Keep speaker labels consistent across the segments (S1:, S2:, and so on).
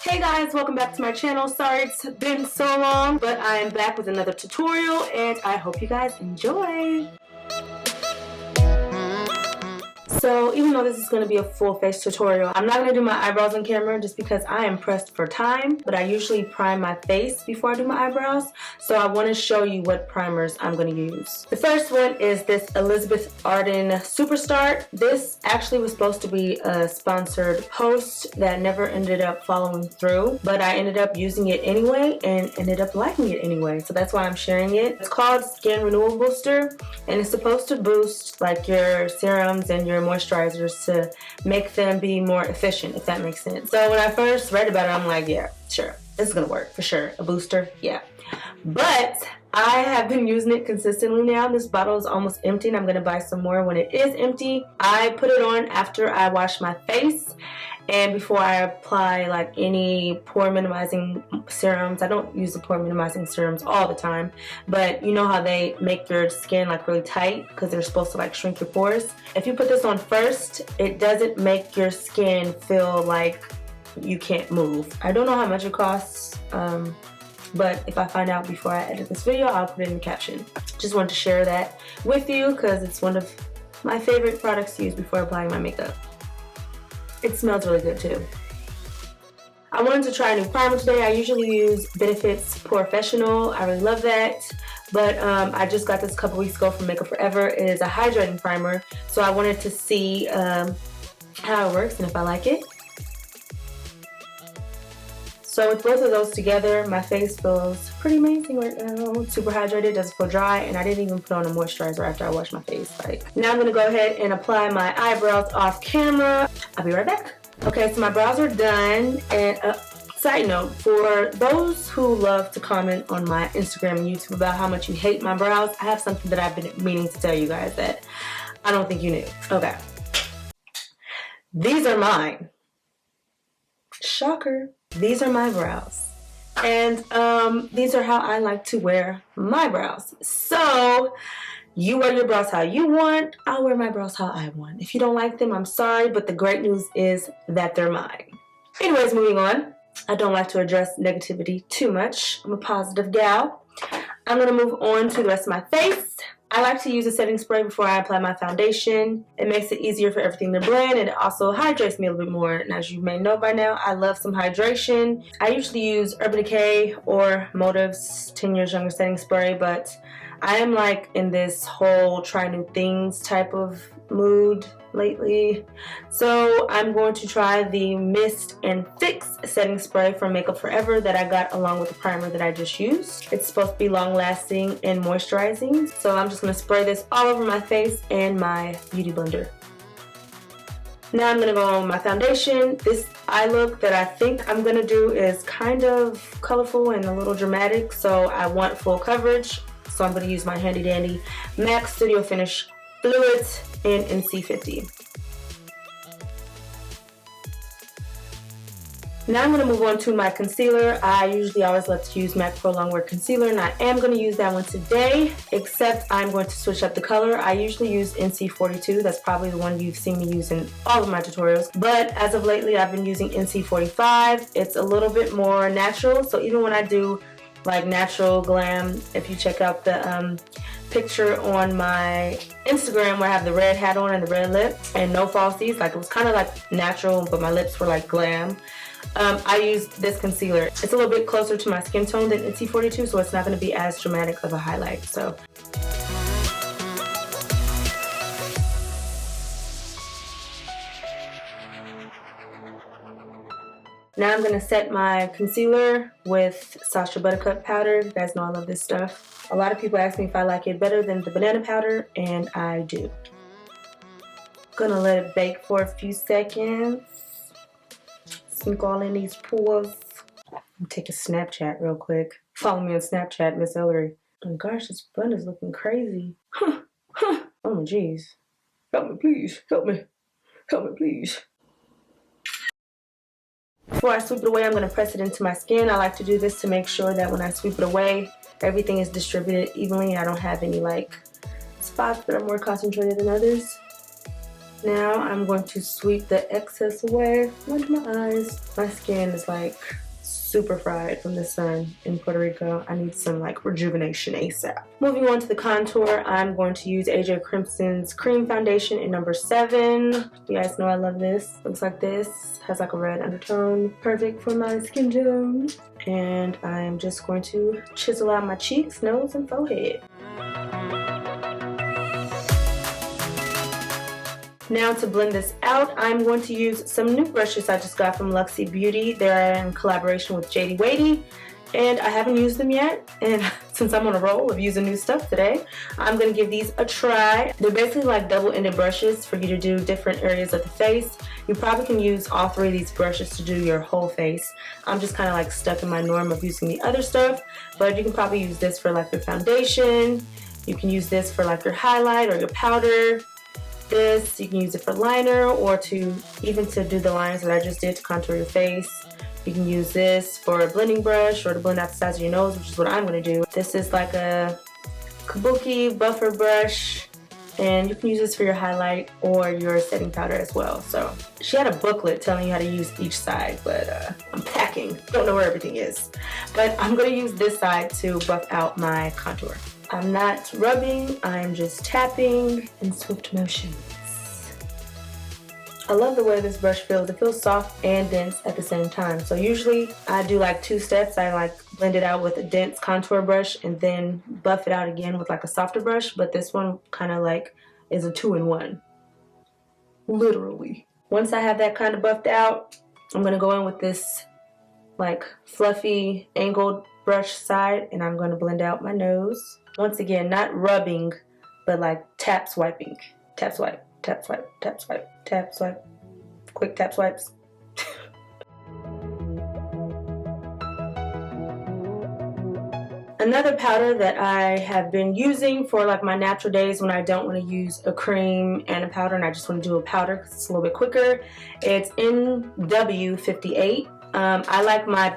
S1: Hey guys, welcome back to my channel. Sorry it's been so long, but I am back with another tutorial and I hope you guys enjoy. So even though this is going to be a full face tutorial, I'm not going to do my eyebrows on camera just because I am pressed for time, but I usually prime my face before I do my eyebrows, so I want to show you what primers I'm going to use. The first one is this Elizabeth Arden Superstar. This actually was supposed to be a sponsored post that never ended up following through, but I ended up using it anyway and ended up liking it anyway, so that's why I'm sharing it. It's called Skin Renewal Booster and it's supposed to boost like your serums and your moisturizers to make them be more efficient, if that makes sense. So when I first read about it, I'm like, yeah, sure, this is gonna work for sure. A booster, yeah. But I have been using it consistently now. This bottle is almost empty and I'm gonna buy some more when it is empty. I put it on after I wash my face and before I apply like any pore minimizing serums. I don't use the pore minimizing serums all the time, but you know how they make your skin like really tight because they're supposed to like shrink your pores. If you put this on first, it doesn't make your skin feel like you can't move. I don't know how much it costs, but if I find out before I edit this video, I'll put it in the caption. Just wanted to share that with you because it's one of my favorite products to use before applying my makeup. It smells really good too. I wanted to try a new primer today. I usually use Benefit's Professional. I really love that. But I just got this a couple weeks ago from Makeup Forever. It is a hydrating primer. So I wanted to see how it works and if I like it. So with both of those together, my face feels pretty amazing right now. Super hydrated, doesn't feel dry, and I didn't even put on a moisturizer after I washed my face. Like, now I'm gonna go ahead and apply my eyebrows off camera. I'll be right back. Okay, so my brows are done, and side note, for those who love to comment on my Instagram and YouTube about how much you hate my brows, I have something that I've been meaning to tell you guys that I don't think you knew. Okay. These are mine. Shocker. These are my brows, and these are how I like to wear my brows. So you wear your brows how you want, I'll wear my brows how I want. If you don't like them, I'm sorry, but the great news is that they're mine. Anyways, moving on. I don't like to address negativity too much. I'm a positive gal. I'm gonna move on to the rest of my face. I like to use a setting spray before I apply my foundation. It makes it easier for everything to blend and it also hydrates me a little bit more. And as you may know by now, I love some hydration. I usually use Urban Decay or Motive's 10 Years Younger setting spray, but I am like in this whole try new things type of mood lately. So I'm going to try the Mist and Fix setting spray from Makeup Forever that I got along with the primer that I just used. It's supposed to be long lasting and moisturizing. So I'm just going to spray this all over my face and my beauty blender. Now I'm going to go on with my foundation. This eye look that I think I'm going to do is kind of colorful and a little dramatic, so I want full coverage. So I'm going to use my handy dandy MAC Studio Finish Fluid in NC50. Now I'm going to move on to my concealer. I usually always love to use MAC Pro Longwear Concealer, and I am going to use that one today, except I'm going to switch up the color. I usually use NC42. That's probably the one you've seen me use in all of my tutorials. But as of lately, I've been using NC45. It's a little bit more natural, so even when I do like natural glam, if you check out the picture on my Instagram where I have the red hat on and the red lip and no falsies, like it was kind of like natural but my lips were like glam. I used this concealer. It's a little bit closer to my skin tone than NC42, so it's not going to be as dramatic of a highlight. So now I'm going to set my concealer with Sacha Buttercup powder. You guys know I love this stuff. A lot of people ask me if I like it better than the banana powder, and I do. Gonna let it bake for a few seconds. Sink all in these pores. I'm take a Snapchat real quick. Follow me on Snapchat, Miss Ellarie. Oh gosh, this bun is looking crazy. Oh my jeez. Help me please, help me. Help me please. Before I sweep it away, I'm going to press it into my skin. I like to do this to make sure that when I sweep it away, everything is distributed evenly. I don't have any like spots that are more concentrated than others. Now I'm going to sweep the excess away onto my eyes. My skin is like super fried from the sun in Puerto Rico. I need some like rejuvenation ASAP. Moving on to the contour, I'm going to use AJ Crimson's Cream Foundation in number 7. You guys know I love this. Looks like this. Has like a red undertone. Perfect for my skin tone. And I'm just going to chisel out my cheeks, nose, and forehead. Now to blend this out, I'm going to use some new brushes I just got from Luxie Beauty. They're in collaboration with JD Wadey, and I haven't used them yet. And since I'm on a roll of using new stuff today, I'm going to give these a try. They're basically like double-ended brushes for you to do different areas of the face. You probably can use all 3 of these brushes to do your whole face. I'm just kind of like stuck in my norm of using the other stuff, but you can probably use this for like your foundation. You can use this for like your highlight or your powder. This, you can use it for liner or to even to do the lines that I just did to contour your face. You can use this for a blending brush or to blend out the sides of your nose, which is what I'm going to do. This is like a kabuki buffer brush, and you can use this for your highlight or your setting powder as well. So she had a booklet telling you how to use each side, but I'm packing, don't know where everything is. But I'm going to use this side to buff out my contour. I'm not rubbing, I'm just tapping in swift motions. I love the way this brush feels. It feels soft and dense at the same time. So usually I do like 2 steps. I like blend it out with a dense contour brush and then buff it out again with like a softer brush. But this one kind of like is a 2-in-1. Literally. Once I have that kind of buffed out, I'm gonna go in with this like fluffy angled brush side and I'm gonna blend out my nose. Once again, not rubbing, but like tap swiping. Tap swipe, tap swipe, tap swipe, tap swipe. Quick tap swipes. Another powder that I have been using for like my natural days when I don't want to use a cream and a powder and I just want to do a powder because it's a little bit quicker. It's NW58. I like my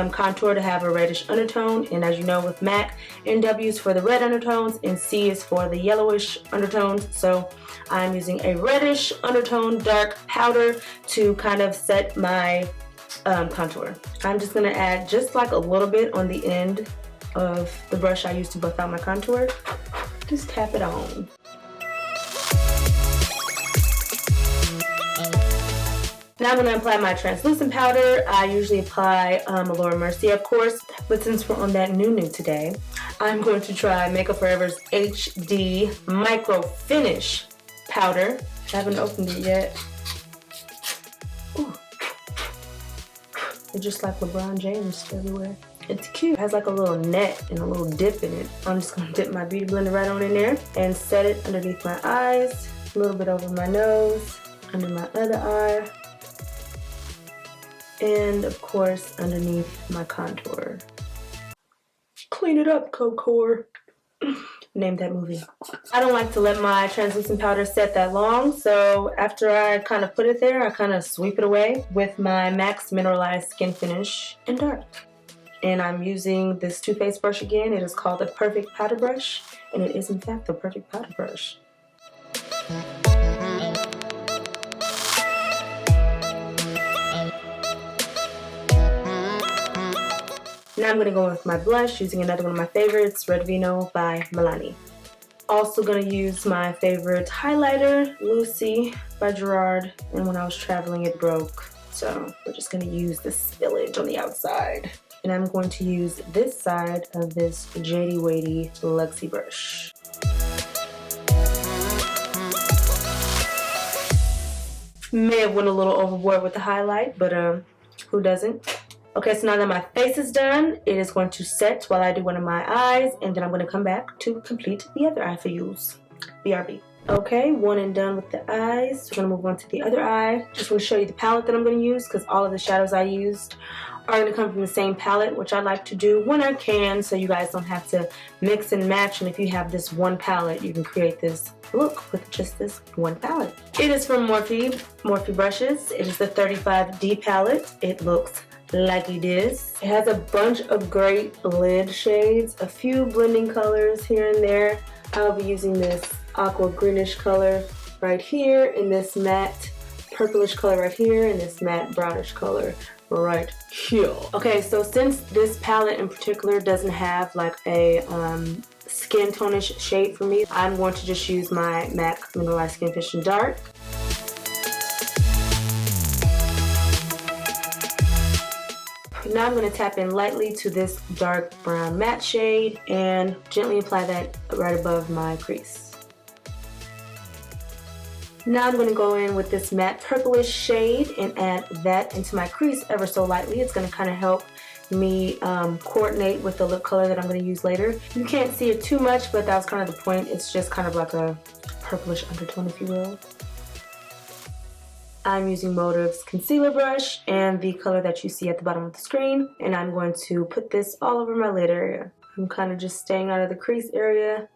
S1: contour to have a reddish undertone, and as you know with MAC, NW is for the red undertones and C is for the yellowish undertones. So I'm using a reddish undertone dark powder to kind of set my contour. I'm just going to add just like a little bit on the end of the brush I used to buff out my contour. Just tap it on. Now I'm going to apply my translucent powder. I usually apply Laura Mercier, of course, but since we're on that new today, I'm going to try Makeup Forever's HD Micro Finish powder. I haven't opened it yet. Ooh. It's just like LeBron James everywhere. It's cute. It has like a little net and a little dip in it. I'm just going to dip my beauty blender right on in there and set it underneath my eyes, a little bit over my nose, under my other eye, and of course underneath my contour. Clean it up, Cocor. Name that movie. I don't like to let my translucent powder set that long, so after I kind of put it there, I kind of sweep it away with my MAC's Mineralized Skin Finish in Dark. And I'm using this Too Faced brush again. It is called the Perfect Powder Brush, and it is in fact the Perfect Powder Brush. Now I'm going to go with my blush using another one of my favorites, Red Vino by Milani. Also going to use my favorite highlighter, Lucy by Gerard, and when I was traveling it broke. So we're just going to use the spillage on the outside. And I'm going to use this side of this JD Wadey Luxie brush. May have went a little overboard with the highlight, but who doesn't? Okay, so now that my face is done, it is going to set while I do one of my eyes, and then I'm going to come back to complete the other eye for use. BRB. Okay, one and done with the eyes. We're going to move on to the other eye. Just want to show you the palette that I'm going to use because all of the shadows I used are going to come from the same palette, which I like to do when I can so you guys don't have to mix and match. And if you have this one palette, you can create this look with just this one palette. It is from Morphe brushes. It is the 35D palette. It looks like this. It has a bunch of great lid shades, a few blending colors here and there. I'll be using this aqua greenish color right here, in this matte purplish color right here, and this matte brownish color right here. Okay, so since this palette in particular doesn't have like a skin tonish shade for me, I'm going to just use my MAC Mineralized Skin Finish Dark. Now I'm going to tap in lightly to this dark brown matte shade and gently apply that right above my crease. Now I'm going to go in with this matte purplish shade and add that into my crease ever so lightly. It's going to kind of help me coordinate with the lip color that I'm going to use later. You can't see it too much, but that was kind of the point. It's just kind of like a purplish undertone, if you will. I'm using Motive's concealer brush and the color that you see at the bottom of the screen, and I'm going to put this all over my lid area. I'm kind of just staying out of the crease area.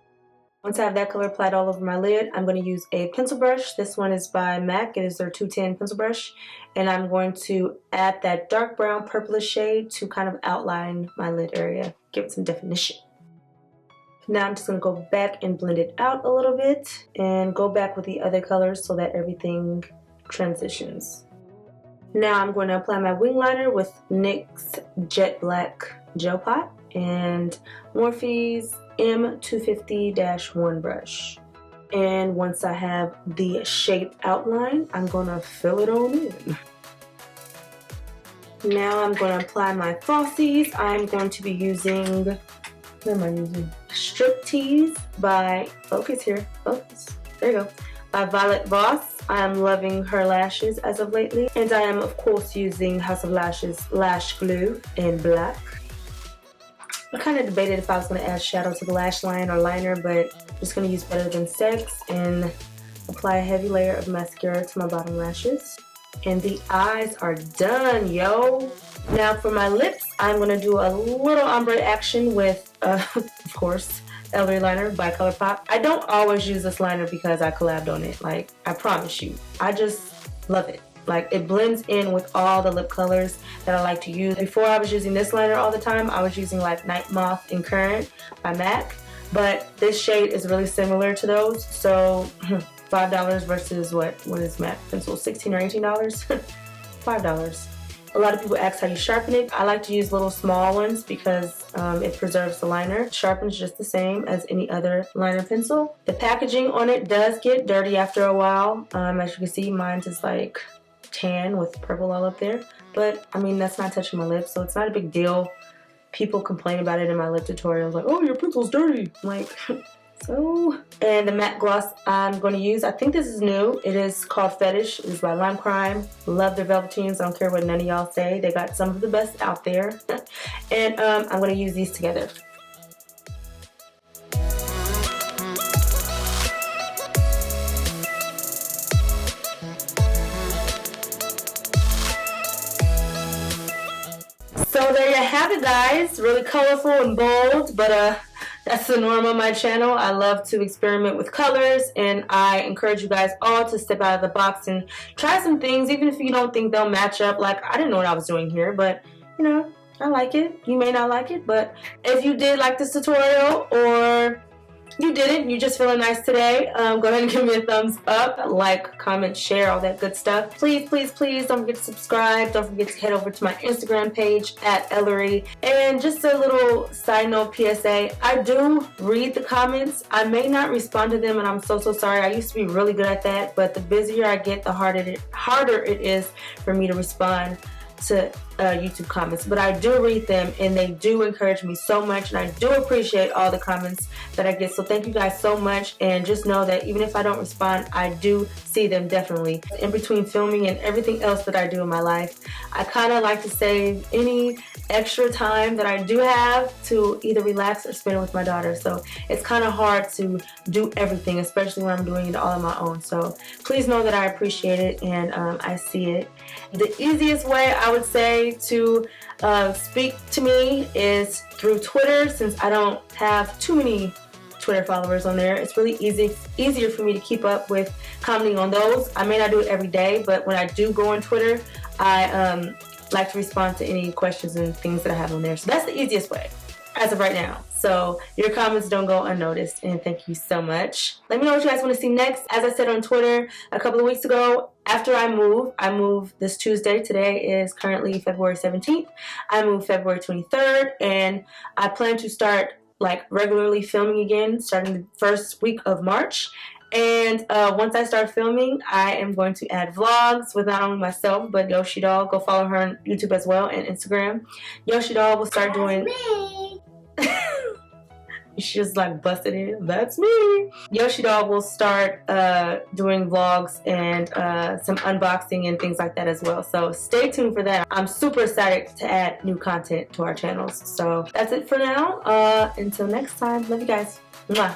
S1: Once I have that color applied all over my lid, I'm going to use a pencil brush. This one is by MAC. It is their 210 pencil brush. And I'm going to add that dark brown purplish shade to kind of outline my lid area, give it some definition. Now I'm just going to go back and blend it out a little bit and go back with the other colors so that everything transitions. Now I'm going to apply my wing liner with NYX's Jet Black Gel Pot and Morphe's M250-1 brush. And once I have the shape outline, I'm going to fill it on in. Now I'm going to apply my falsies. I'm going to be using, what am I using? Striptease by, focus here, focus, there you go, by Violet Voss. I'm loving her lashes as of lately. And I am of course using House of Lashes Lash Glue in black. I kind of debated if I was going to add shadow to the lash line or liner, but I'm just going to use Better Than Sex and apply a heavy layer of mascara to my bottom lashes. And the eyes are done, yo! Now for my lips, I'm going to do a little ombre action with, of course, Ellarie liner by ColourPop. I don't always use this liner because I collabed on it, like, I promise you. I just love it. Like, it blends in with all the lip colors that I like to use. Before I was using this liner all the time, I was using like Night Moth and Current by MAC. But this shade is really similar to those. So $5 versus what is MAC pencil? $16 or $18? $5. A lot of people ask how you sharpen it. I like to use little small ones because it preserves the liner. It sharpens just the same as any other liner pencil. The packaging on it does get dirty after a while. As you can see, mine is like tan with purple all up there, but I mean that's not touching my lips, so it's not a big deal. People complain about it in my lip tutorials, like, oh, your pencil's dirty. I'm like, so. And the matte gloss I'm going to use, I think this is new. It is called Fetish. It is by Lime Crime. Love their velveteens. I don't care what none of y'all say. They got some of the best out there. And I'm going to use these together. So there you have it, guys. Really colorful and bold, but that's the norm on my channel. I love to experiment with colors, and I encourage you guys all to step out of the box and try some things, even if you don't think they'll match up. Like, I didn't know what I was doing here, but you know, I like it. You may not like it, but if you did like this tutorial, or you didn't, you're just feeling nice today, go ahead and give me a thumbs up, like, comment, share, all that good stuff. Please, please, please don't forget to subscribe. Don't forget to head over to my Instagram page at Ellarie. And just a little side note PSA, I do read the comments. I may not respond to them, and I'm so sorry. I used to be really good at that, but the busier I get, the harder it is for me to respond to YouTube comments. But I do read them, and they do encourage me so much, and I do appreciate all the comments that I get. So thank you guys so much, and just know that even if I don't respond, I do see them definitely. In between filming and everything else that I do in my life, I kind of like to save any extra time that I do have to either relax or spend it with my daughter. So it's kind of hard to do everything, especially when I'm doing it all on my own. So please know that I appreciate it, and I see it. The easiest way I would say to speak to me is through Twitter, since I don't have too many Twitter followers on there. It's really easier for me to keep up with commenting on those. I may not do it every day, but when I do go on Twitter, I like to respond to any questions and things that I have on there. So that's the easiest way. as of right now. So your comments don't go unnoticed, and thank you so much. Let me know what you guys want to see next. As I said on Twitter a couple of weeks ago, after I move this Tuesday. Today is currently February 17th. I move February 23rd, and I plan to start like regularly filming again starting the first week of March. And once I start filming, I am going to add vlogs with not only myself, but YOSHIDOLL. Go follow her on YouTube as well and Instagram. YOSHIDOLL will start doing... She just like busted in. That's me. YOSHIDOLL will start doing vlogs and some unboxing and things like that as well. So stay tuned for that. I'm super excited to add new content to our channels. So that's it for now. Until next time. Love you guys. Mwah.